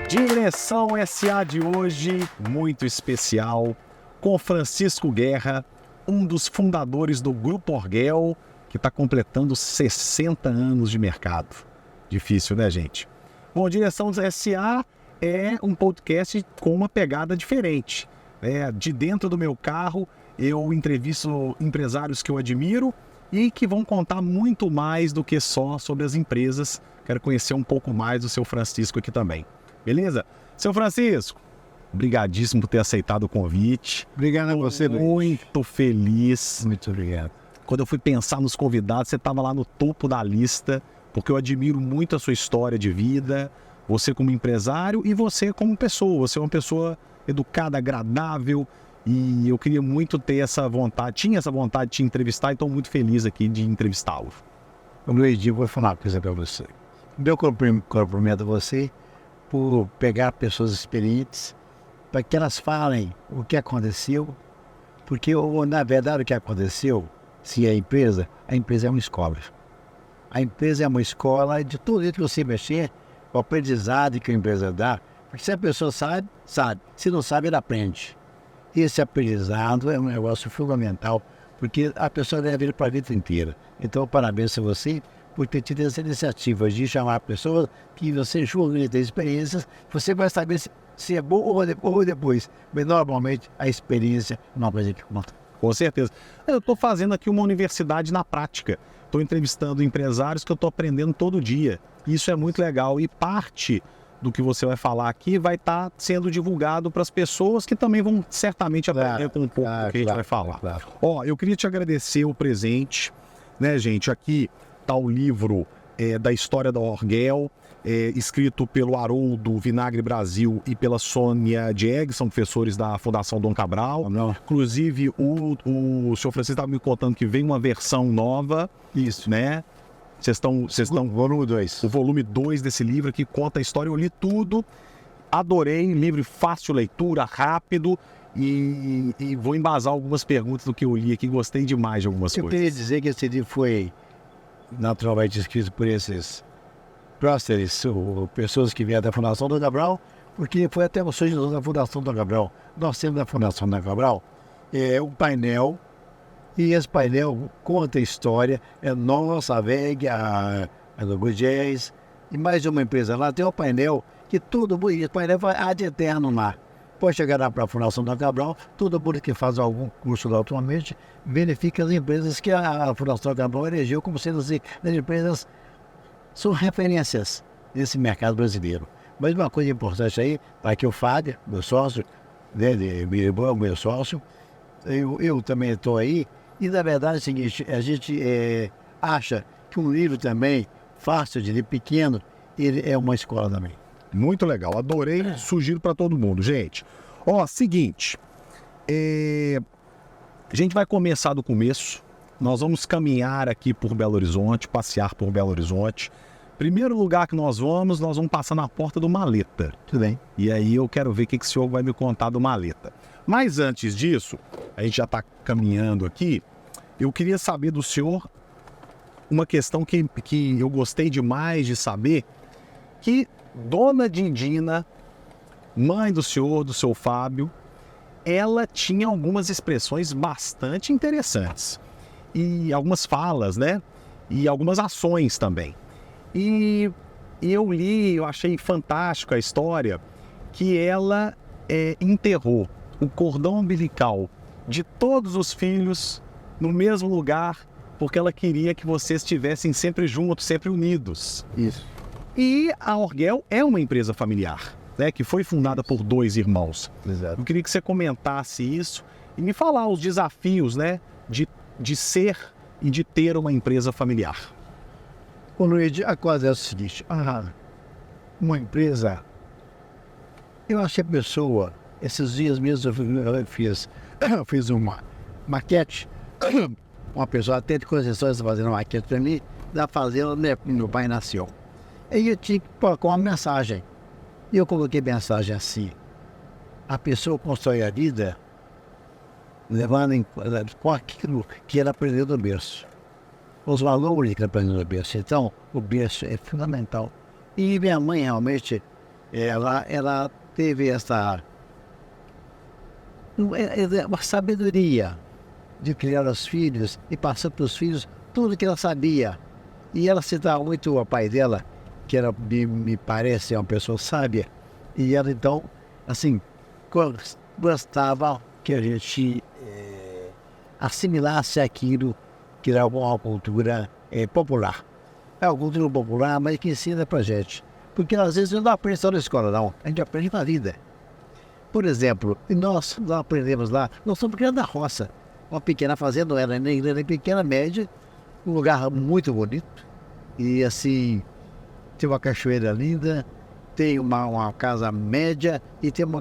Direção SA de hoje, muito especial, com Francisco Guerra, um dos fundadores do Grupo Orgel, que está completando 60 anos de mercado. Difícil, né, gente? Bom, Direção SA é um podcast com uma pegada diferente. De dentro do meu carro, eu entrevisto empresários que eu admiro e que vão contar muito mais do que só sobre as empresas. Quero conhecer um pouco mais do seu Francisco aqui também. Beleza? Seu Francisco, brigadíssimo por ter aceitado o convite. Obrigado a você, Luiz. Muito feliz. Muito obrigado. Quando eu fui pensar nos convidados, você estava lá no topo da lista, porque eu admiro muito a sua história de vida, você como empresário e você como pessoa. Você é uma pessoa educada, agradável, e eu queria muito ter essa vontade, tinha essa vontade de te entrevistar, e estou muito feliz aqui de entrevistá-lo. Luiz, eu vou falar uma coisa para você. Meu cumprimento a você por pegar pessoas experientes para que elas falem o que aconteceu, porque na verdade o que aconteceu, se a empresa é uma escola. A empresa é uma escola de tudo isso que você mexer, o aprendizado que a empresa dá, porque se a pessoa sabe, sabe. Se não sabe, ela aprende. Esse aprendizado é um negócio fundamental, porque a pessoa deve vir para a vida inteira. Então, parabéns a você por ter tido essa iniciativa de chamar pessoas que você julga de ter experiências, você vai saber se é bom ou depois. Mas, normalmente, a experiência é uma coisa que conta. Com certeza. Eu estou fazendo aqui uma universidade na prática. Estou entrevistando empresários que eu estou aprendendo todo dia. Isso é muito legal. E parte do que você vai falar aqui vai estar sendo divulgado para as pessoas que também vão certamente aprender com um pouco do que a gente vai falar. Ó, eu queria te agradecer o presente, né, gente? Aqui está o livro da história da Orgel, escrito pelo Haroldo Vinagre Brasil e pela Sônia Dieg, são professores da Fundação Dom Cabral. Inclusive, o senhor Francisco estava me contando que vem uma versão nova. Isso. Né? Vocês estão volume 2. O volume 2 desse livro que conta a história. Eu li tudo, adorei, livro fácil leitura, rápido, e vou embasar algumas perguntas do que eu li aqui, gostei demais de algumas coisas. Eu queria dizer que esse livro foi naturalmente escrito por esses próceres, ou pessoas que vieram da Fundação Dom Cabral, porque foi até o surgimento da Fundação Dom Cabral. Nós temos na Fundação Dom Cabral um painel, e esse painel conta a história, nossa, a VEG, a do Gugés, e mais uma empresa lá, tem um painel que tudo bonito, o painel vai ad eterno lá. Pode chegar lá para a Fundação Dom Cabral, todo mundo que faz algum curso lá atualmente, verifica as empresas que a Fundação Dom Cabral elegeu como sendo as empresas são referências nesse mercado brasileiro. Mas uma coisa importante aí, está aqui o Fábio, meu sócio, né, meu sócio, eu também estou aí, e na verdade é o seguinte, a gente acha que um livro também, fácil de ler, pequeno, ele é uma escola também. Muito legal, adorei, sugiro para todo mundo, gente. Ó, seguinte, a gente vai começar do começo, nós vamos caminhar aqui por Belo Horizonte, passear por Belo Horizonte. Primeiro lugar que nós vamos passar na porta do Maleta. Tudo bem. E aí eu quero ver o que o senhor vai me contar do Maleta. Mas antes disso, a gente já está caminhando aqui, eu queria saber do senhor uma questão que eu gostei demais de saber, que Dona Dindina, mãe do senhor, do seu Fábio, ela tinha algumas expressões bastante interessantes. E algumas falas, né? E algumas ações também. E eu li, eu achei fantástico a história, que ela enterrou o cordão umbilical de todos os filhos no mesmo lugar, porque ela queria que vocês estivessem sempre juntos, sempre unidos. Isso. E a Orgel é uma empresa familiar, né, que foi fundada por 2 irmãos. Exato. Eu queria que você comentasse isso e me falar os desafios, né, de ser e de ter uma empresa familiar. Ô Luiz, a coisa é o seguinte, uma empresa, eu acho que a pessoa, esses dias mesmo eu fiz uma maquete, uma pessoa até de concessões fazendo uma maquete para mim, da fazenda onde meu pai nasceu. E eu tinha que colocar uma mensagem. E eu coloquei mensagem assim: a pessoa constrói a vida levando em com aquilo que ela aprendeu no berço, os valores que ela aprendeu no berço. Então, o berço é fundamental. E minha mãe realmente ela teve uma sabedoria de criar os filhos e passar para os filhos tudo que ela sabia. E ela citava muito o pai dela, que era, me parece, uma pessoa sábia. E ela, então, assim, gostava que a gente assimilasse aquilo que era uma cultura popular. É uma cultura popular, mas que ensina pra gente. Porque às vezes não aprende só na escola, não. A gente aprende na vida. Por exemplo, nós aprendemos lá, nós somos criados na roça. Uma pequena fazenda, não era nem grande, nem pequena, média, um lugar muito bonito. E assim, tem uma cachoeira linda, tem uma casa média e tem uma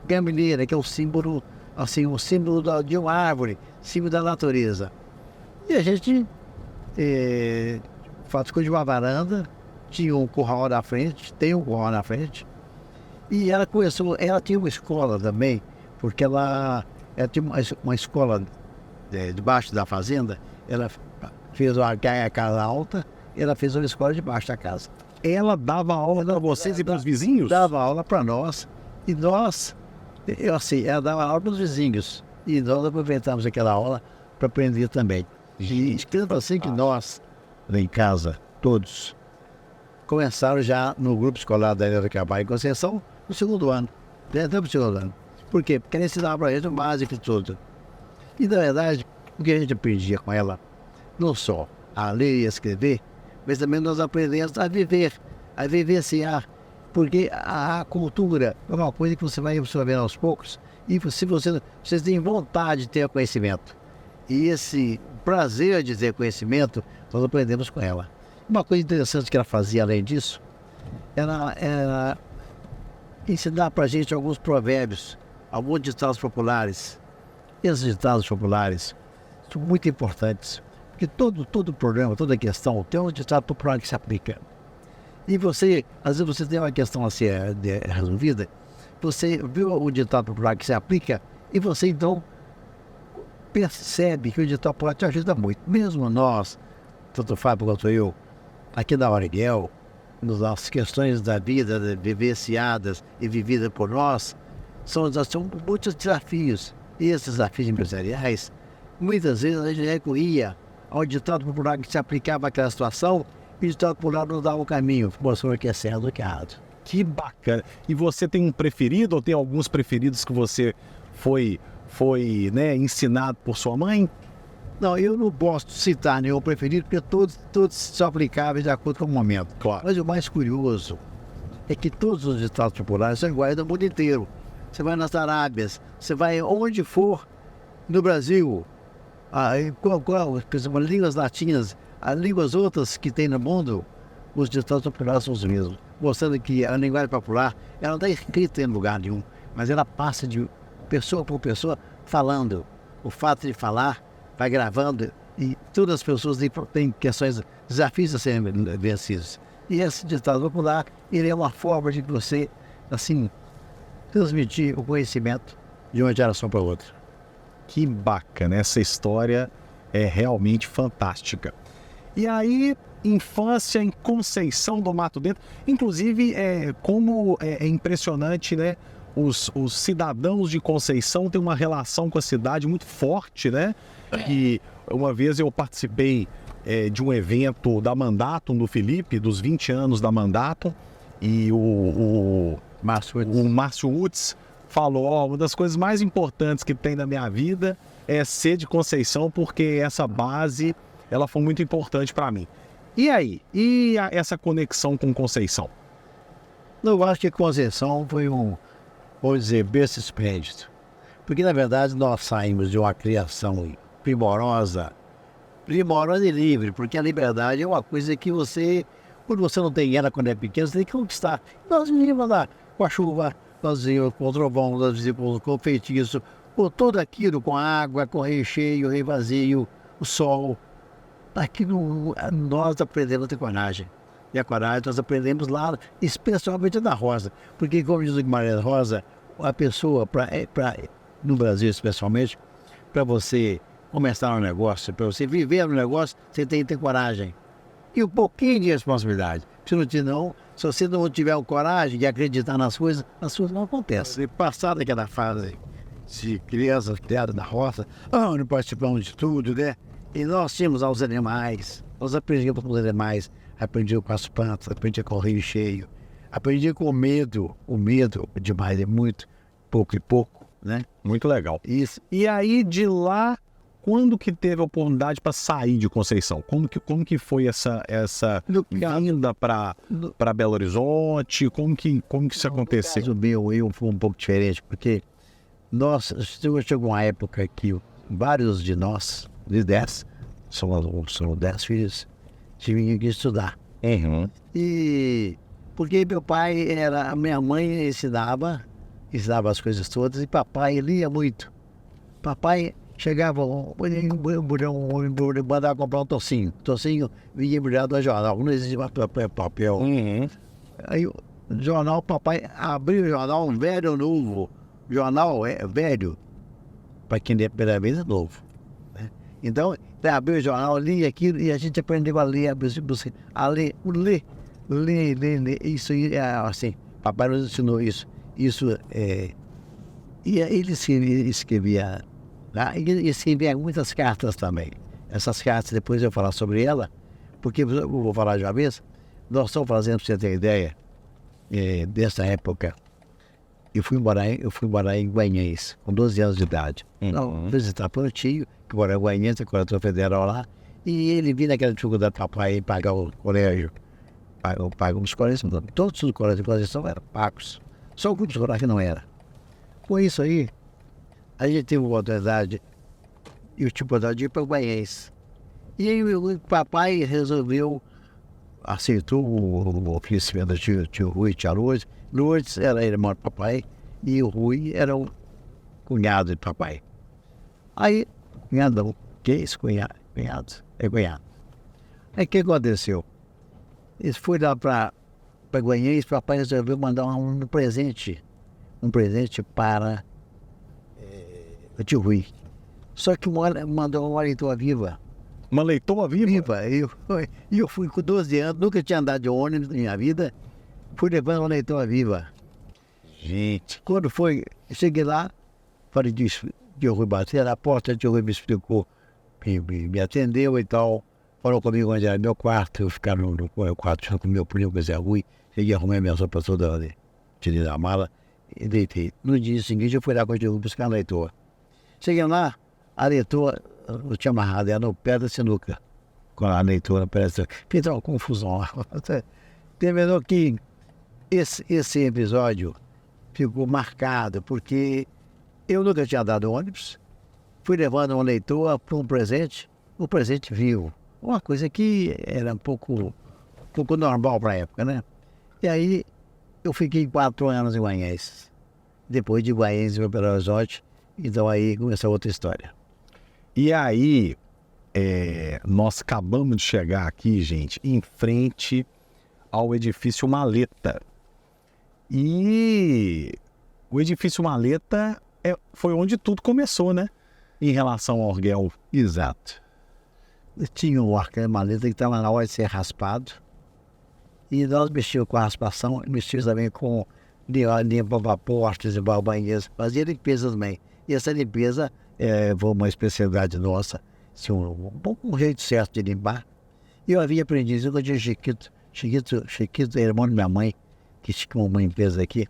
gamineira, que é o símbolo, assim, o símbolo de uma árvore, símbolo da natureza. E a gente ficou de uma varanda, tinha um curral na frente, tem um curral na frente. E ela tinha uma escola também, porque ela tinha uma escola debaixo da fazenda, ela fez uma casa alta, ela fez uma escola debaixo da casa. Ela dava aula para vocês e para os vizinhos? Dava aula para nós, e nós, ela dava aula para os vizinhos, e nós aproveitamos aquela aula para aprender também. E tanto assim que nós, lá em casa, todos, começaram já no grupo escolar da Ilha do Cabral em Conceição, no segundo ano. No segundo ano. Por quê? Porque ela ensinava para a gente o básico de tudo. E, na verdade, o que a gente aprendia com ela, não só a ler e a escrever, mas também nós aprendemos a vivenciar. Porque a cultura é uma coisa que você vai absorvendo aos poucos, e se vocês têm vontade de ter conhecimento. E esse prazer de ter conhecimento, nós aprendemos com ela. Uma coisa interessante que ela fazia, além disso, era ensinar para a gente alguns provérbios, alguns ditados populares. Esses ditados populares são muito importantes, porque todo programa, toda questão tem um ditado popular que se aplica. E às vezes você tem uma questão a ser resolvida, você viu o ditado popular que se aplica e você então percebe que o ditado popular te ajuda muito. Mesmo nós, tanto o Fábio quanto eu, aqui da Auriguel, nas questões da vida vivenciadas e vividas por nós, são muitos desafios. E esses desafios empresariais, muitas vezes a gente recorria ao ditado popular que se aplicava àquela situação, e o ditado popular nos dava o caminho, mostrando que é certo e que é errado. Que bacana! E você tem um preferido, ou tem alguns preferidos que você foi ensinado por sua mãe? Não, eu não posso citar nenhum preferido, porque todos são aplicáveis de acordo com o momento. Claro. Mas o mais curioso é que todos os ditados populares são iguais no mundo inteiro. Você vai nas Arábias, você vai onde for no Brasil, línguas latinas, as línguas outras que tem no mundo, os ditados populares são os mesmos. Mostrando que a linguagem popular, ela não está escrita em lugar nenhum, mas ela passa de pessoa por pessoa falando. O fato de falar vai gravando, e todas as pessoas têm questões, desafios a serem vencidos. E esse ditado popular, ele é uma forma de você, assim, transmitir o conhecimento de uma geração para outra. Que bacana, essa história é realmente fantástica. E aí, infância em Conceição do Mato Dentro, inclusive, como é impressionante, né? Os cidadãos de Conceição têm uma relação com a cidade muito forte, né? E uma vez eu participei de um evento da Mandatum do Felipe, dos 20 anos da Mandatum, e o Márcio Utz falou, uma das coisas mais importantes que tem na minha vida é ser de Conceição, porque essa base, ela foi muito importante para mim. E aí? E essa conexão com Conceição? Eu acho que Conceição foi vamos dizer, berço esplêndido. Porque, na verdade, nós saímos de uma criação primorosa e livre, porque a liberdade é uma coisa que quando você não tem ela quando é pequeno, você tem que conquistar. Nós vivíamos lá com a chuva, nós vivíamos com o trovão, nós vivíamos com o feitiço, com tudo aquilo, com a água, com o reio cheio, o reio vazio, o sol. Aquilo nós aprendemos a ter coragem. E a coragem nós aprendemos lá, especialmente na Rosa. Porque, como diz o Guimarães Rosa, a pessoa, no Brasil especialmente, para você começar um negócio, para você viver no negócio, você tem que ter coragem. E um pouquinho de responsabilidade. Se não tiver, não, Se você não tiver a coragem de acreditar nas coisas, as coisas não acontecem. Passada aquela fase de crianças criadas na roça, onde participamos de tudo, né? E nós tínhamos aos animais, nós aprendíamos com os animais, aprendíamos com as plantas, aprendíamos com o rio cheio, aprendíamos com o medo demais, é muito, pouco e pouco, né? Muito legal. Isso. E aí, de lá, quando que teve a oportunidade para sair de Conceição? Como que foi essa vinda para Belo Horizonte? Como que isso aconteceu? No caso meu, eu fui um pouco diferente, porque chegou uma época que vários de nós, de 10, são 10 filhos, tinham que estudar. Uhum. E porque meu pai a minha mãe ensinava as coisas todas, e papai lia muito. Papai chegava, mandava comprar um tocinho. Tocinho vinha embrulhado no jornal, não existia papel. Uhum. Aí o jornal, papai abriu o jornal, um velho ou novo. Jornal é velho, para quem lê a primeira vez é novo. Né? Então, abriu o jornal, lia aquilo e a gente aprendeu a ler, ler. Isso aí, assim, papai nos ensinou isso. Isso é. E ele escrevia. E escrevia muitas cartas também. Essas cartas, depois eu vou falar sobre ela, porque eu vou falar de uma vez. Nós estamos fazendo, para você ter ideia, dessa época. Eu fui morar em Guanhães, com 12 anos de idade. Então, visitar o tio, que mora em Guanhães, é coletor federal lá. E ele vinha naquela dificuldade do papai em pagar o colégio. Pagam os colégios, todos os colégios de Conceição eram pagos. Só o curso rural que não era. Com isso aí, a gente teve uma oportunidade, e eu tive oportunidade de ir para o Guanhães. E aí o papai aceitou o oferecimento do tio Rui e tia Lourdes. Lourdes era irmão do papai e o Rui era o cunhado de papai. Aí, cunhado, que é isso, cunhado? É cunhado. Aí o que aconteceu? Eles foram lá para Guanhães, papai resolveu mandar um presente para o tio Rui. Só que mandou uma leitoa viva. Uma leitoa viva? E eu fui com 12 anos, nunca tinha andado de ônibus na minha vida, fui levando uma leitoa viva. Gente. Quando foi, cheguei lá, falei disso, tio Rui bateu na porta, tio Rui me explicou, me atendeu e tal, falou comigo onde era meu quarto, eu ficava no quarto junto com meu primo, que é Rui, cheguei, arrumei minha roupa toda ali, tirei da mala e deitei. No dia seguinte eu fui lá com o tio Rui buscar a leitoa. Cheguei lá, a leitoa, eu tinha amarrado ela no pé da sinuca, com a leitora, parece, fez uma confusão lá. Terminou que esse episódio ficou marcado, porque eu nunca tinha dado ônibus, fui levando uma leitoa para um presente vivo, uma coisa que era um pouco normal para a época, né? E aí eu fiquei 4 anos em Guanhães, depois de Guanhães eu fui para Belo Horizonte, então aí começou outra história. E aí, nós acabamos de chegar aqui, gente, em frente ao edifício Maleta. E o edifício Maleta foi onde tudo começou, né? Em relação ao Orguel. Exato. Tinha um arca Maleta que estava na hora de ser raspado. E nós mexíamos com a raspação, mexíamos também com limpar portas e banheiros, fazia limpeza também. E essa limpeza foi uma especialidade nossa, assim, um jeito certo de limpar. E eu havia aprendido isso, eu tinha Chiquito, irmão da minha mãe, que tinha uma empresa aqui,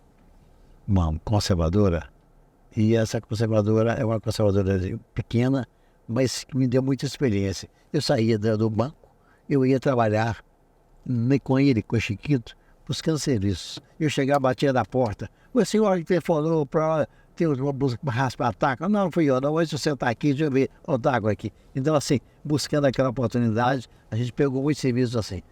uma conservadora. E essa conservadora é uma conservadora pequena, mas que me deu muita experiência. Eu saía do banco, eu ia trabalhar com ele, com o Chiquito, buscando serviços. Eu chegava, batia na porta. O senhor que telefonou para ter uma busca para raspar a taca? Não, fui eu. Não, hoje você está aqui, deixa eu ver o taco aqui. Então, assim, buscando aquela oportunidade, a gente pegou muitos serviços assim.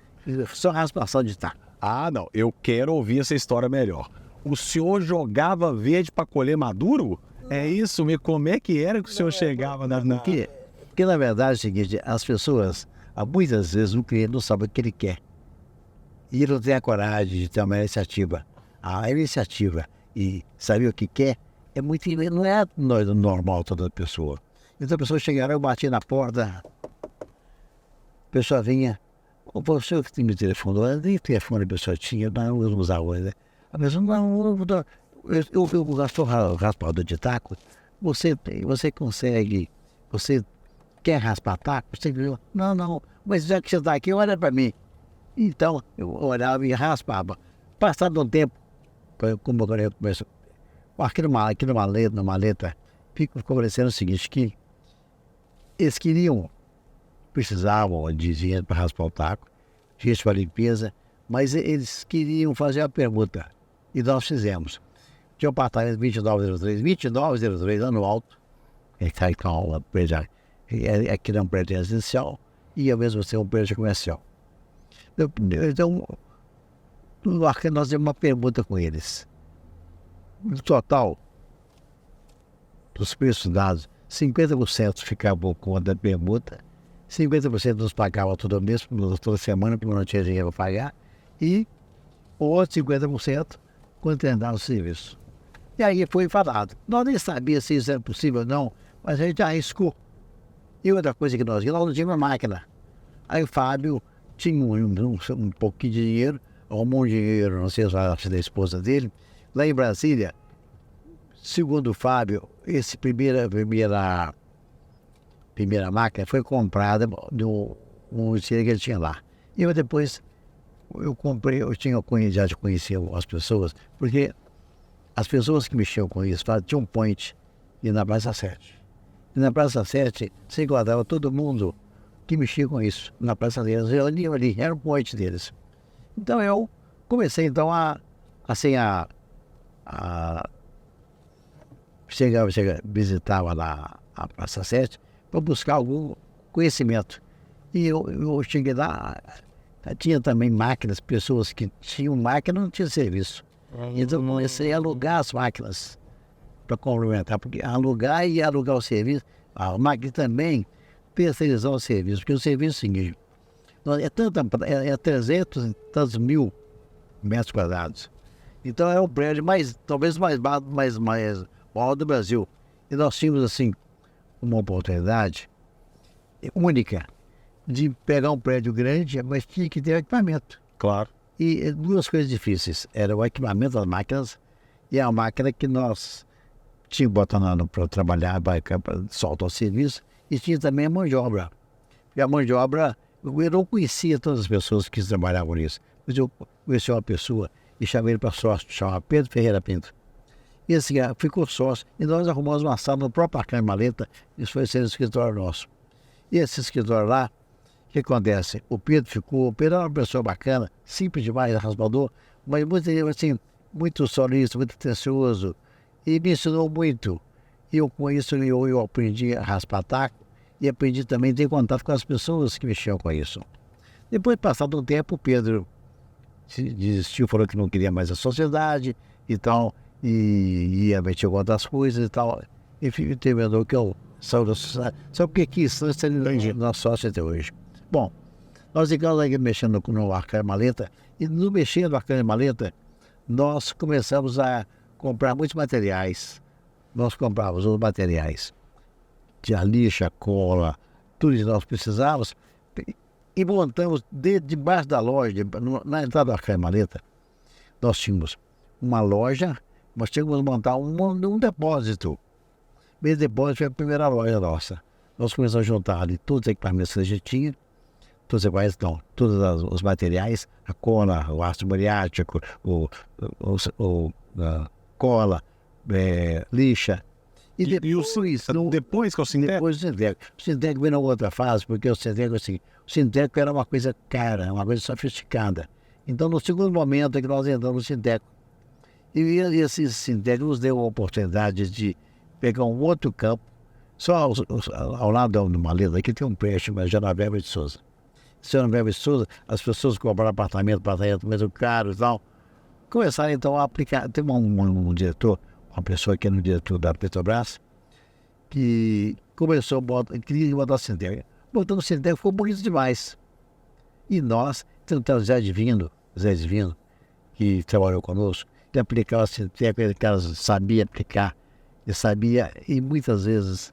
Só raspação de taco. Ah, não. Eu quero ouvir essa história melhor. O senhor jogava verde para colher maduro? É isso? Como é que era que o senhor chegava na... Porque, na verdade, é o seguinte, as pessoas, muitas vezes, o cliente não sabe o que ele quer. E ele não tem a coragem de ter uma iniciativa. A iniciativa e saber o que quer não é normal toda pessoa. Então a pessoa chegava, eu batia na porta, a pessoa vinha, o professor que me telefonou, nem telefone a pessoa tinha, não usava hoje, né? A pessoa, não, eu gasto raspador de taco, você consegue, você quer raspar taco? Você viu? Não, mas já que você está aqui, olha para mim. Então, eu olhava e raspava. Passado um tempo, como agora eu começo, aqui numa maleta, fica parecendo o seguinte, que eles precisavam de dinheiro para raspar o taco, gente para limpeza, mas eles queriam fazer a permuta. E nós fizemos. Tinha um apartamento 2903 lá no alto, aqui é um prédio residencial e ao mesmo tempo um prédio comercial. Então, nós temos uma permuta com eles. No total, dos preços dados, 50% ficavam com conta da permuta, 50% nos pagava todo mês, toda semana, porque não tinha dinheiro para pagar, e o outro 50% quando terminava o serviço. E aí foi falado. Nós nem sabíamos se isso era possível ou não, mas a gente arriscou. E outra coisa que nós não tínhamos máquina. Aí o Fábio tinha um pouquinho de dinheiro, arrumou um dinheiro, não sei se era da esposa dele, lá em Brasília. Segundo o Fábio, essa primeira máquina foi comprada no dinheiro que ele tinha lá. E eu depois, eu já conhecia as pessoas, porque as pessoas que mexiam com isso, tinha um point e na Praça 7. E na Praça 7, você encontrava todo mundo que mexia com isso. Na Praça deles, eu ali, era o point deles. Então eu comecei então visitava lá a Praça 7 para buscar algum conhecimento. E eu cheguei lá, tinha também máquinas, pessoas que tinham máquina não tinham serviço. Então eu comecei a alugar as máquinas para complementar, porque alugar o serviço, a máquina também terceirizar o serviço, porque o serviço é o seguinte, é 300 e tantos mil metros quadrados. Então é o prédio talvez mais maior do Brasil. E nós tínhamos, assim, uma oportunidade única de pegar um prédio grande, mas tinha que ter equipamento. Claro. E duas coisas difíceis, era o equipamento das máquinas e a máquina que nós tínhamos botando para trabalhar, para soltar o serviço, e tinha também a mão de obra. E a mão de obra, eu não conhecia todas as pessoas que trabalhavam nisso, mas eu conheci uma pessoa e chamei ele para sócio, chamava Pedro Ferreira Pinto. E assim, ficou sócio, e nós arrumamos uma sala no próprio Arcanjo Maleta, isso foi sendo escritório nosso. E esse escritório lá, o que acontece? O Pedro era uma pessoa bacana, simples demais, raspador, mas muito solista, muito atencioso, e me ensinou muito. E com isso eu aprendi a raspar taco e aprendi também a ter contato com as pessoas que mexiam com isso. Depois, passado um tempo, o Pedro desistiu, falou que não queria mais a sociedade e tal, e ia mexer com outras coisas e tal. Enfim, terminou que eu saí da sociedade. Só porque quis, nosso sócio até hoje. Bom, nós ficamos aí mexendo no Arcanjo Maleta, e no mexer no Arcanjo Maleta, nós começamos a comprar muitos materiais. Nós comprávamos os materiais de lixa, cola, tudo que nós precisávamos, e montamos debaixo da loja, na entrada do Arcanjo Maleta, nós tínhamos uma loja, nós tínhamos que montar um depósito. Esse depósito foi a primeira loja nossa. Nós começamos a juntar ali todos os equipamentos que a gente tinha, todos os materiais, a cola, o ácido muriático, cola, lixa. E depois que eu sintético? Depois do sintético. O sintético veio na outra fase, porque o sintético, assim, o sintético era uma coisa cara, uma coisa sofisticada. Então, no segundo momento é que nós entramos no sintético. E esse sintético nos deu a oportunidade de pegar um outro campo, só ao lado do Maleta, aqui tem um prédio chamado Genoveva de Souza. Genoveva de Souza, as pessoas compraram apartamento mesmo caro e tal, começaram então a aplicar. Tem um diretor, uma pessoa que é no diretor da Petrobras, que começou queria botar sintético. Botando sintético ficou bonito demais. E nós tentamos, Zé Divino, que trabalhou conosco, de aplicar o sintético, ele sabia aplicar, ele sabia, e muitas esse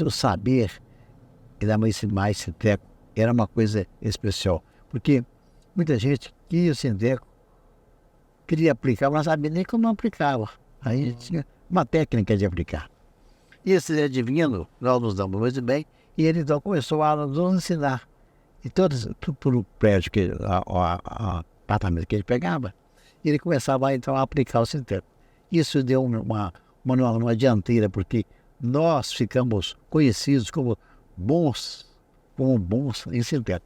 o saber, ele dá mais sintético era uma coisa especial. Porque muita gente queria o Sinteco, queria aplicar, mas não sabia nem como aplicava. Aí tinha uma técnica de aplicar. E esse Zé Divino, nós nos damos muito bem, e ele então começou a nos ensinar. E tudo o prédio, apartamento que ele pegava, ele começava então a aplicar o Sinteco. Isso deu uma dianteira, porque nós ficamos conhecidos como bons em Sinteco.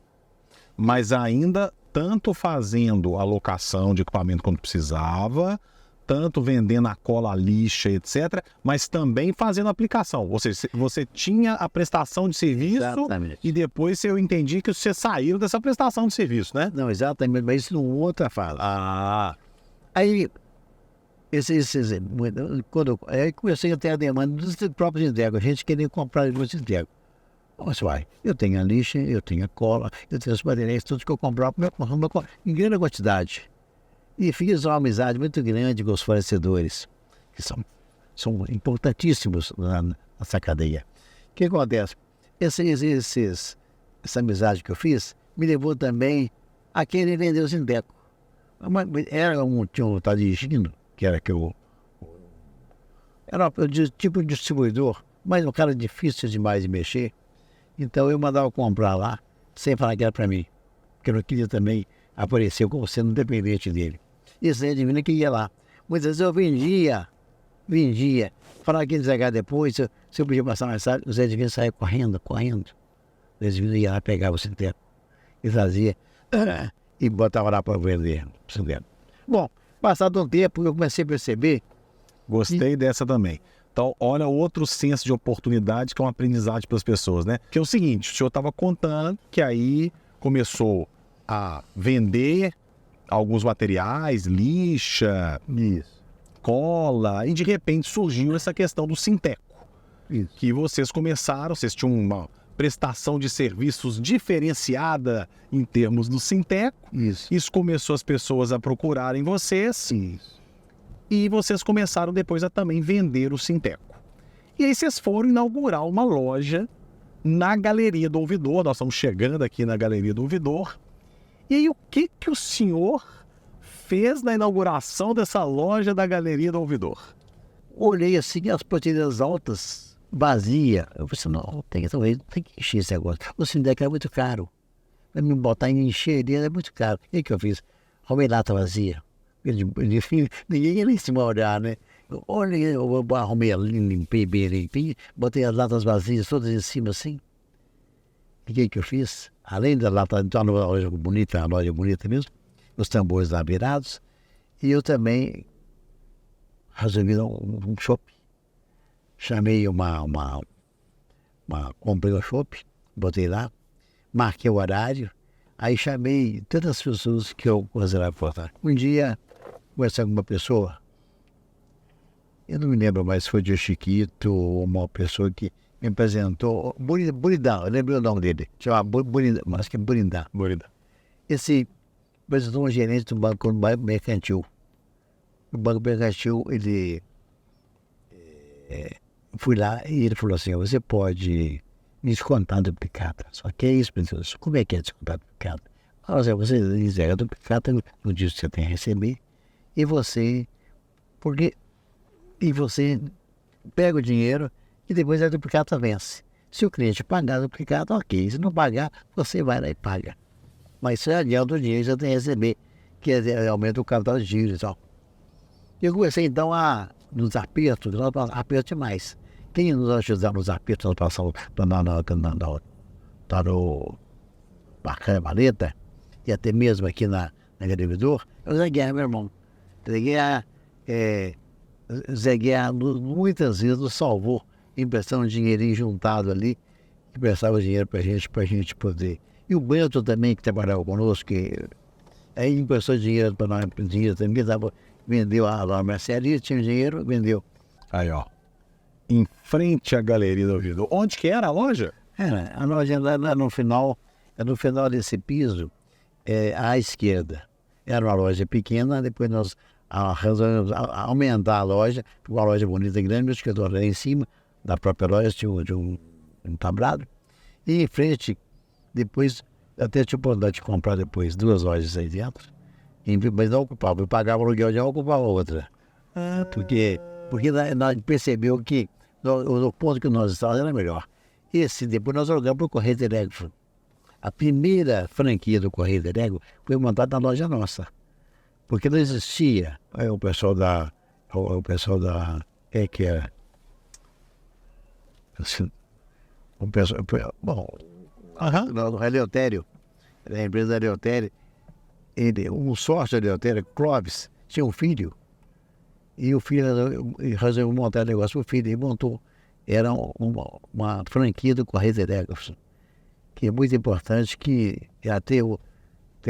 Mas ainda tanto fazendo a locação de equipamento quando precisava, tanto vendendo a cola lixa, etc., mas também fazendo aplicação. Ou seja, você tinha a prestação de serviço. Exatamente. E depois eu entendi que você saiu dessa prestação de serviço, né? Não, exatamente, mas isso numa outra fala. Ah. Aí, quando eu comecei a ter a demanda dos próprios Sinteco, a gente queria comprar os Sinteco. Mas vai, eu tenho a lixa, eu tenho a cola, eu tenho os materiais, tudo que eu comprava em grande quantidade. E fiz uma amizade muito grande com os fornecedores, que são importantíssimos nessa cadeia. O que acontece? Essa amizade que eu fiz me levou também a querer vender o Sinteco. Tinha um tal de Gino, que era era tipo de distribuidor, mas um cara difícil demais de mexer. Então eu mandava comprar lá, sem falar que era para mim, porque eu não queria também aparecer como sendo dependente dele. Esse Zé Divino que ia lá. Muitas vezes eu vendia, falava que ia entregar depois, se eu podia passar mais tarde, o Zé Divino saía correndo. O Zé Divino ia lá, pegava o Sinteco e trazia e botava lá para vender. Bom, passado um tempo eu comecei a perceber. Gostei dessa também. Então, olha outro senso de oportunidade que é um aprendizado para as pessoas, né? Que é o seguinte, o senhor estava contando que aí começou a vender alguns materiais, lixa, cola, e de repente surgiu essa questão do Sinteco. Isso. Que vocês tinham uma prestação de serviços diferenciada em termos do Sinteco. Isso começou as pessoas a procurarem vocês. Isso. E vocês começaram depois a também vender o Sinteco. E aí vocês foram inaugurar uma loja na Galeria do Ouvidor. Nós estamos chegando aqui na Galeria do Ouvidor. E aí o que o senhor fez na inauguração dessa loja da Galeria do Ouvidor? Olhei assim as prateleiras altas, vazia. Eu falei assim, não, tem que encher esse negócio. O Sinteco é muito caro. Vai me botar em encher ele é muito caro. E o que eu fiz? Arrumei lata vazia. Ninguém ia lá em cima olhar, né? Olha, eu arrumei, limpei bem limpinho, botei as latas vazias todas em cima assim. E o que eu fiz? Além da lata, então uma loja bonita mesmo, os tambores lá virados, e eu também resolvi dar um shopping. Chamei comprei o shopping, botei lá, marquei o horário, aí chamei todas as pessoas que eu considerava importante. Um dia, conversando com uma pessoa, eu não me lembro mais se foi de Chiquito ou uma pessoa que me apresentou, Buridão, eu lembrei o nome dele, chamava Buridão, acho que é Buridão. Esse apresentou um gerente do banco mercantil. O banco mercantil, ele... fui lá e ele falou assim, você pode me descontar do duplicata. Só que é isso, pessoal. Como é que é descontar do duplicata? Você entrega do duplicata no dia que você tem a receber e você pega o dinheiro e depois a duplicata vence. Se o cliente pagar a duplicata, ok. Se não pagar, você vai lá e paga. Mas se adianta o dinheiro, você tem a receber, que aumenta o capital de giro e tal. Eu comecei então nos apertos, apertos demais. Quem nos ajudava nos apertos, nós passamos para o Barca-Maleta, e até mesmo aqui na Agricultor, é o Zé Guerra, meu irmão. Zé Guerra muitas vezes nos salvou, emprestando um dinheirinho juntado ali, emprestava dinheiro para a gente poder. E o Bento também, que trabalhava conosco, que aí emprestou dinheiro para nós, também vendeu a mercearia, tinha dinheiro, vendeu. Aí, ó. Em frente à Galeria do Ouvidor. Onde que era a loja? A loja lá no final desse piso, à esquerda. Era uma loja pequena, depois nós resolvemos aumentar a loja, ficou uma loja bonita, grande, o escritório lá em cima, da própria loja tinha um tablado. E em frente, Depois, até tinha oportunidade de comprar depois 2 lojas aí dentro, mas não ocupava. Eu pagava o aluguel de uma, ocupava outra. Porque nós percebeu que no ponto que nós estávamos era melhor. Depois nós jogamos para o Correio Telégrafo. A primeira franquia do Correio Telégrafo foi montada na loja nossa. Porque não existia o pessoal da... que é? Assim, o pessoal... Bom, no Eleutério, a empresa da Eleutério, um sócio da Eleutério, Clóvis, tinha um filho. E o filho resolveu montar negócio para o filho e montou. Era uma franquia do Correio Telégrafo, que é muito importante, que até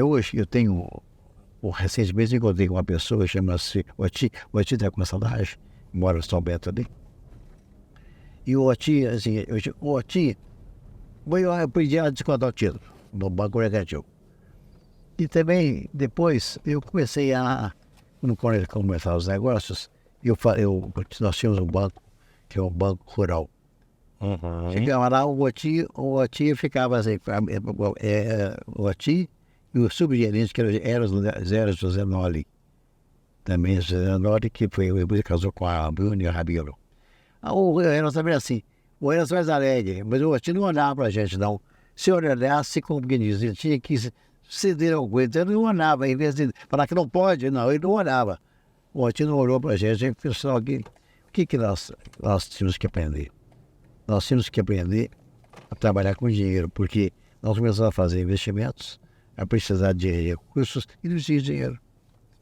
hoje eu tenho... Recentemente encontrei com uma pessoa, chama-se Oti da Consalagem, mora em São Bento ali. E o Oti, assim, eu aprendi a descontar o título no Banco Mercantil. E também, depois, eu comecei quando começaram os negócios, nós tínhamos um banco, que é um banco rural. Chegava lá, o Oti ficava assim, o Oti e o subgerente, que era o José Noli. Também José Noli, que depois casou com a Bruna Rabelo. O Eros também assim, o Eros mais alegre, mas o Oti não olhava pra gente, não. Se eu olhasse, como que diz, ele tinha que ceder ao coisa, ele não olhava, em vez de falar que não pode, não, ele não olhava. O Oti não olhou pra gente, a gente pensou aqui, o que nós tínhamos que aprender? Nós tínhamos que aprender a trabalhar com dinheiro, porque nós começamos a fazer investimentos, a precisar de recursos e não tinha dinheiro.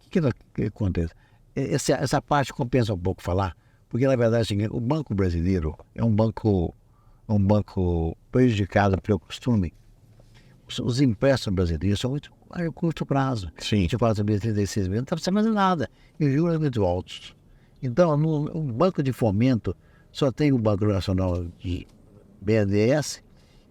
O que acontece? Essa parte compensa um pouco falar, porque na verdade o Banco Brasileiro é um banco prejudicado pelo costume. Os empréstimos brasileiros são muito a curto prazo. Sim. 24 meses, 36 meses, não está precisando fazer nada. E os juros muito altos. Então, no Banco de Fomento, só tem o Banco Nacional de BNDES,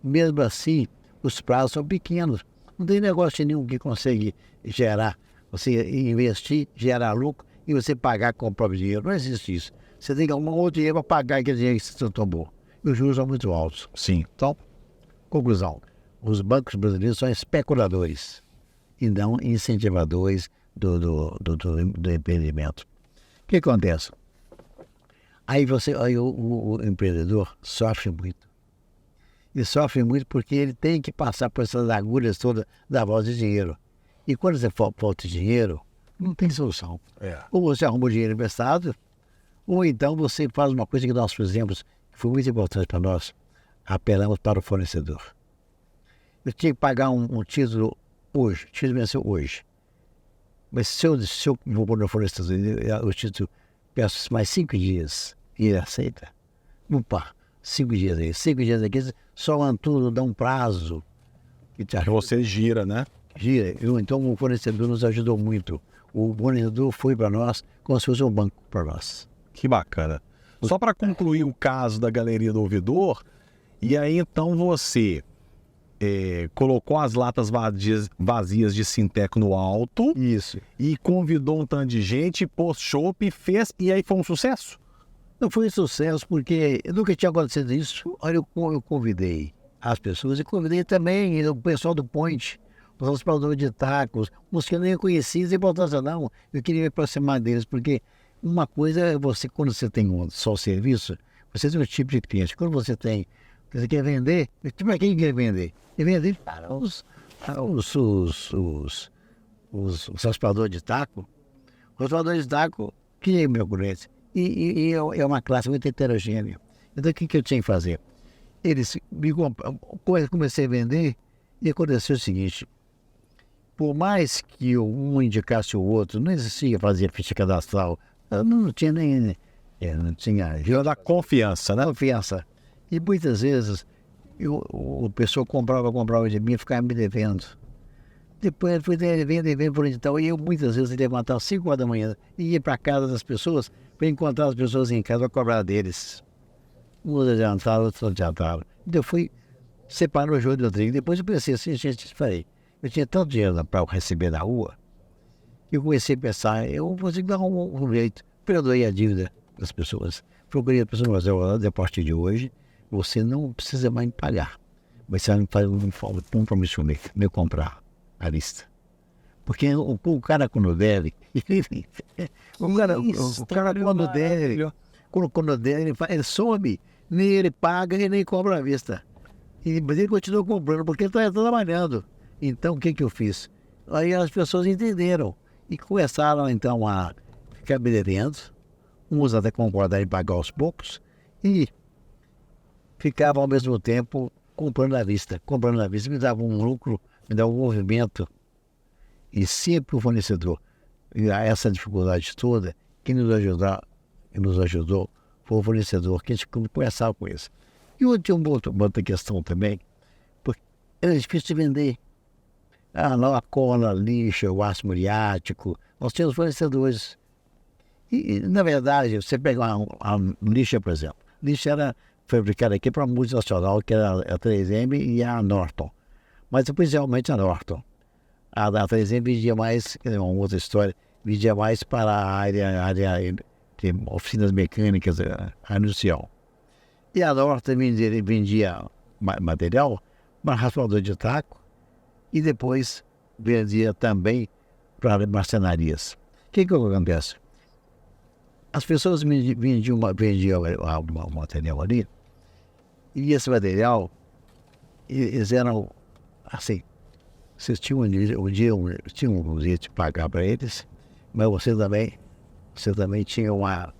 mesmo assim, os prazos são pequenos. Não tem negócio nenhum que consegue gerar, você investir, gerar lucro e você pagar com o próprio dinheiro. Não existe isso. Você tem que arrumar outro dinheiro para pagar aquele dinheiro que você tomou. E os juros são muito altos. Sim. Então, conclusão, os bancos brasileiros são especuladores e não incentivadores do empreendimento. O que acontece? Aí o empreendedor sofre muito. Ele sofre muito porque ele tem que passar por essas agulhas todas da volta de dinheiro. E quando você falta de dinheiro, não tem solução. Ou você arruma o dinheiro emprestado, ou então você faz uma coisa que nós fizemos, que foi muito importante para nós, apelamos para o fornecedor. Eu tinha que pagar um título hoje, o título venceu hoje. Mas se eu vou pôr no fornecedor, o título peço mais 5 dias, e ele aceita, opa, 5 dias aí. 5 dias aqui, só o Antônio dá um prazo. Que você gira, né? Gira. Então o fornecedor nos ajudou muito. O fornecedor foi para nós como se fosse um banco para nós. Que bacana. Só para concluir o caso da Galeria do Ouvidor, e aí então você colocou as latas vazias de Sinteco no alto. Isso. E convidou um tanto de gente, pôs chopp, fez, e aí foi um sucesso? Não foi um sucesso porque nunca tinha acontecido isso. Olha, eu convidei as pessoas e convidei também o pessoal do Point, os transportadores de tacos, uns que eu nem conhecia, sem importância não. Eu queria me aproximar deles, porque uma coisa é quando você tem só serviço, você tem um tipo de cliente. Quando você quer vender, para quem quer vender? Quer vender para os transportadores de taco. Os transportadores de taco, que é meu cliente. E é uma classe muito heterogênea. Então, o que eu tinha que fazer? Comecei a vender e aconteceu o seguinte: por mais que um indicasse o outro, não existia fazer ficha cadastral, não tinha nem. Não tinha. Vira da confiança, né? Confiança. E muitas vezes o pessoa comprava de mim e ficava me devendo. Depois eu fui devendo por então. E eu muitas vezes levantava às 5 horas da manhã e ia para casa das pessoas para encontrar as pessoas em casa para cobrar deles. Uns adiantaram, outros adiantaram. Então eu fui separando o joio do trigo. Depois eu pensei assim, gente, falei, eu tinha tanto dinheiro para receber na rua, que eu comecei a pensar, eu vou ter que dar um jeito. Perdoei a dívida das pessoas. Procurei as pessoas, mas a partir de hoje, você não precisa mais me pagar. Mas você faz um compromisso comigo, me comprar a lista. Porque o cara quando deve, o cara quando deve, quando deve, ele some, nem ele paga e nem cobra à vista. Mas ele continua comprando, porque ele está trabalhando. Então, o que eu fiz? Aí as pessoas entenderam e começaram, então, a ficar me devendo. Uns até concordaram em pagar aos poucos e ficavam, ao mesmo tempo, comprando à vista. Comprando à vista me dava um lucro, me dava um movimento. E sempre o fornecedor. E a essa dificuldade toda, quem nos ajudou foi o fornecedor, que a gente começava com isso. E uma outra questão também, porque era difícil de vender. A cola, lixa, o aço muriático, nós tínhamos fornecedores. E na verdade, você pega uma lixa, por exemplo. Lixa era fabricada aqui para a multinacional, que era a 3M e a Norton. Mas principalmente a Norton. A 3M vendia mais, uma outra história, vendia mais para a área de oficinas mecânicas, industrial. E a Norton vendia material para raspador de taco e depois vendia também para marcenarias. O que acontece? As pessoas vendiam o material ali e esse material, eles eram assim, vocês tinham um jeito de pagar para eles, mas você também tinha uma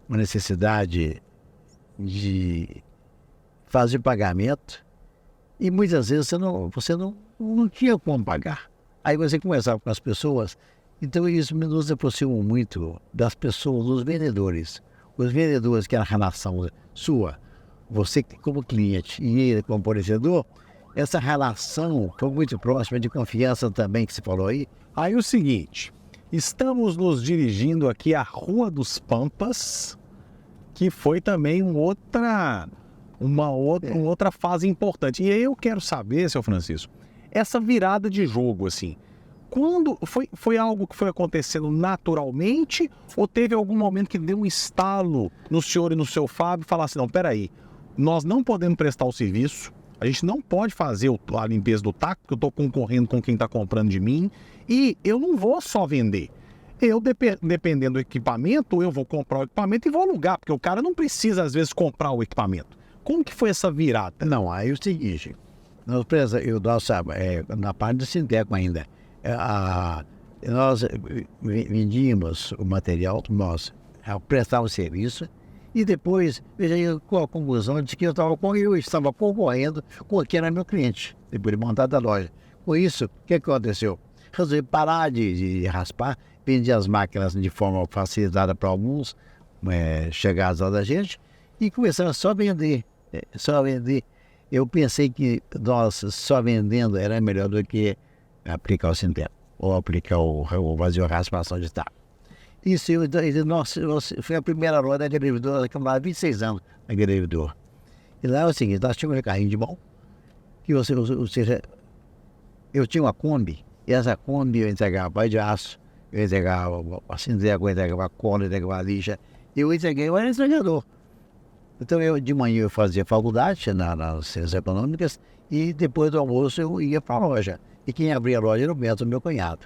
necessidade de fazer pagamento e muitas vezes você não tinha como pagar. Aí você conversava com as pessoas, então isso nos aproximou muito das pessoas, dos vendedores. Os vendedores, que era a relação sua, você como cliente e ele como fornecedor, essa relação foi muito próxima, de confiança também, que você falou aí. Aí o seguinte, estamos nos dirigindo aqui à Rua dos Pampas, que foi também uma outra fase importante. E aí eu quero saber, seu Francisco, essa virada de jogo, assim, quando foi algo que foi acontecendo naturalmente ou teve algum momento que deu um estalo no senhor e no seu Fábio e falar assim, não, peraí, nós não podemos prestar o serviço, a gente não pode fazer a limpeza do taco, porque eu estou concorrendo com quem está comprando de mim e eu não vou só vender. Eu, dependendo do equipamento, eu vou comprar o equipamento e vou alugar, porque o cara não precisa, às vezes, comprar o equipamento. Como que foi essa virada? Não, aí é o seguinte, na parte do Sinteco ainda, nós vendíamos o material, nós prestávamos serviço e depois, veja aí com a conclusão de que eu estava concorrendo com quem era meu cliente, depois de montar a loja. Com isso, o que aconteceu? Resolvi parar de raspar, vendi as máquinas de forma facilitada para alguns chegados lá da gente e começamos só a vender, Eu pensei que nós só vendendo era melhor do que aplicar o sintético ou aplicar o vazio raspação de taco. Isso, foi a primeira loja da Agrividor, que eu morava 26 anos na Agrividor. E lá é o seguinte, nós tínhamos um carrinho de mão, que ou seja, eu tinha uma Kombi, e essa Kombi eu entregava pai de aço, eu entregava a Sinteco, eu entregava a cola, eu entregava a lixa, eu era entregador. Então de manhã eu fazia faculdade nas ciências econômicas e depois do almoço eu ia para a loja. E quem abria a loja era o Beto, meu cunhado.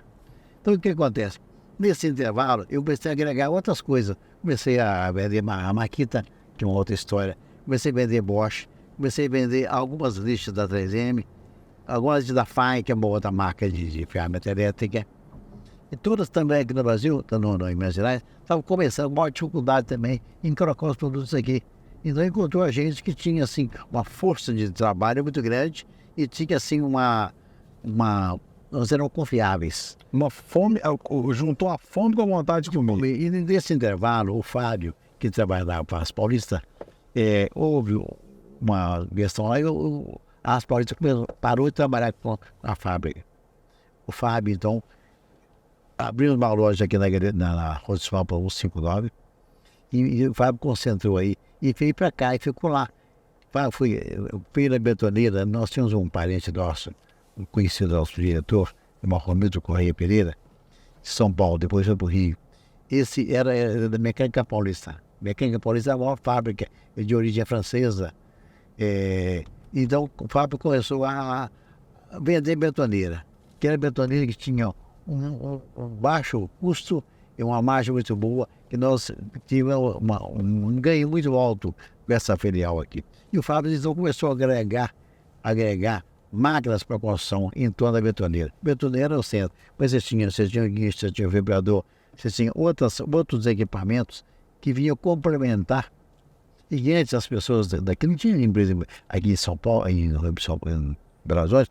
Então o que acontece? Nesse intervalo eu comecei a agregar outras coisas. Comecei a vender a Makita, que é uma outra história. Comecei a vender Bosch, comecei a vender algumas lixas da 3M, algumas da FAI, que é uma outra marca de ferramenta elétrica. E todas também aqui no Brasil, em Minas Gerais, estavam começando, maior dificuldade também em colocar os produtos aqui. Então encontrou a gente que tinha assim uma força de trabalho muito grande e tinha assim nós éramos confiáveis. Uma fome, juntou a fome com a vontade de comer. E nesse intervalo, o Fábio, que trabalhava para as Paulistas, houve uma questão lá e as Paulistas parou de trabalhar com a fábrica. O Fábio, então, abriu uma loja aqui na Rua dos Pampas 159 e o Fábio concentrou aí e veio para cá e ficou lá. Fui na betoneira, nós tínhamos um parente nosso, um conhecido nosso diretor, o Romildo Correia Pereira, de São Paulo, depois foi para o Rio. Esse era da Mecânica Paulista. Mecânica Paulista é a maior fábrica de origem francesa. Então o Fábio começou a vender betoneira, que era betoneira que tinha um baixo custo e uma margem muito boa, que nós tivemos um ganho muito alto com essa filial aqui. E o Fábio então começou a agregar máquinas para construção em torno da betoneira. Betoneira era o centro, mas você tinha guincho, você tinha vibrador, você tinha outros equipamentos que vinham complementar. E antes as pessoas daqui não tinham empresa aqui em São Paulo, em Belo Horizonte,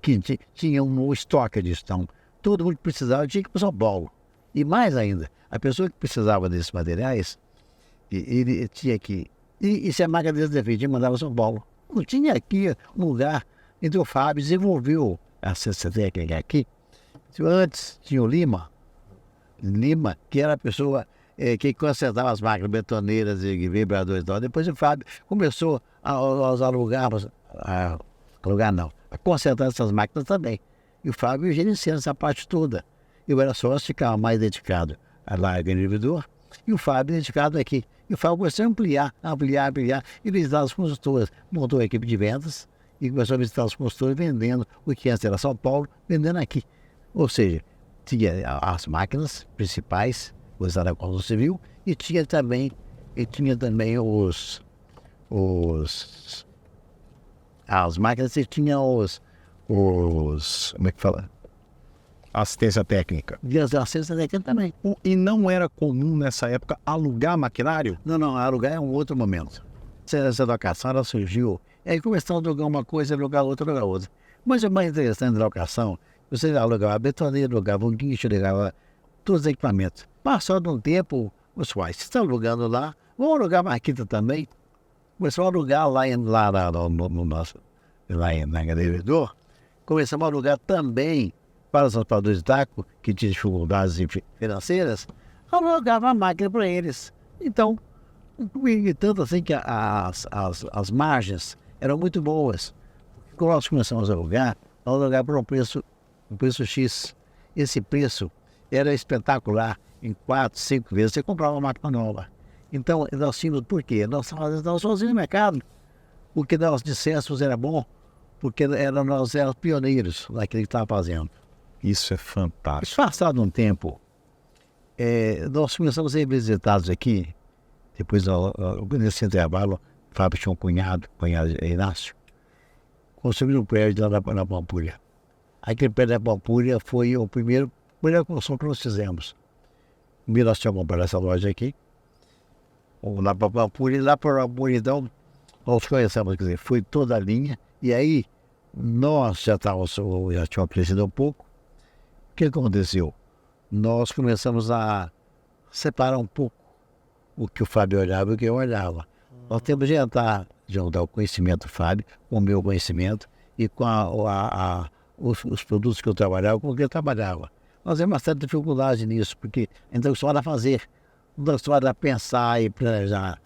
que tinha um estoque disso. Então, todo mundo que precisava tinha que ir para São Paulo. E mais ainda, a pessoa que precisava desses materiais, ele tinha que. E se a máquina deles defendia, mandava para São Paulo. Não tinha aqui um lugar. Então o Fábio desenvolveu essa técnica aqui. Antes tinha o Lima, que era a pessoa que consertava as máquinas betoneiras e vibradores e tal. Depois o Fábio começou a consertar essas máquinas também. E o Fábio gerenciando essa parte toda. Eu era sócio, ficava mais dedicado à larga individual, e o Fábio dedicado aqui. E o Fábio começou a ampliar, e visitar as consultoras. Montou a equipe de vendas e começou a visitar as consultoras vendendo o que antes era São Paulo, vendendo aqui. Ou seja, tinha as máquinas principais, usadas na construção civil, e tinha também as máquinas e tinha como é que fala? Assistência técnica. E as assistência técnica também. E não era comum nessa época alugar maquinário? Não, alugar é um outro momento. Essa locação ela surgiu, e aí começou a alugar uma coisa, alugar outra. Mas o mais interessante da locação, você alugava a betoneira, alugava um guincho, alugava todos os equipamentos. Passado um tempo, os pais, você está alugando lá, vamos alugar a maquita também. Começou a alugar lá na Galeridor, começamos a alugar também para os transportadores de taco, que tinham dificuldades financeiras, alugava a máquina para eles. Então, tanto assim que as margens eram muito boas. Quando nós começamos a alugar por um preço X. Esse preço era espetacular. Em 4, 5 vezes você comprava uma máquina nova. Então, nós tínhamos, por quê? Nós estávamos sozinhos no mercado. O que nós dissessemos era bom, porque nós éramos pioneiros naquilo que estava fazendo. Isso é fantástico. Passado um tempo, nós começamos a ser visitados aqui. Depois, nesse intervalo, o Fábio tinha um cunhado Inácio, construiu um prédio lá na Pampulha. Aquele prédio da Pampulha foi a primeira construção que nós fizemos. Primeiro nós tínhamos comprado essa loja aqui, lá para Pampulha, e lá para Pampulha, então, nós conhecemos, quer dizer, foi toda a linha, e aí nós já tínhamos crescido um pouco. O que aconteceu? Nós começamos a separar um pouco o que o Fábio olhava e o que eu olhava. Nós temos de juntar o conhecimento do Fábio com o meu conhecimento e com os produtos que eu trabalhava com o que ele trabalhava. Nós temos uma certa dificuldade nisso, porque a gente está acostumado a fazer, não está acostumado a pensar e planejar.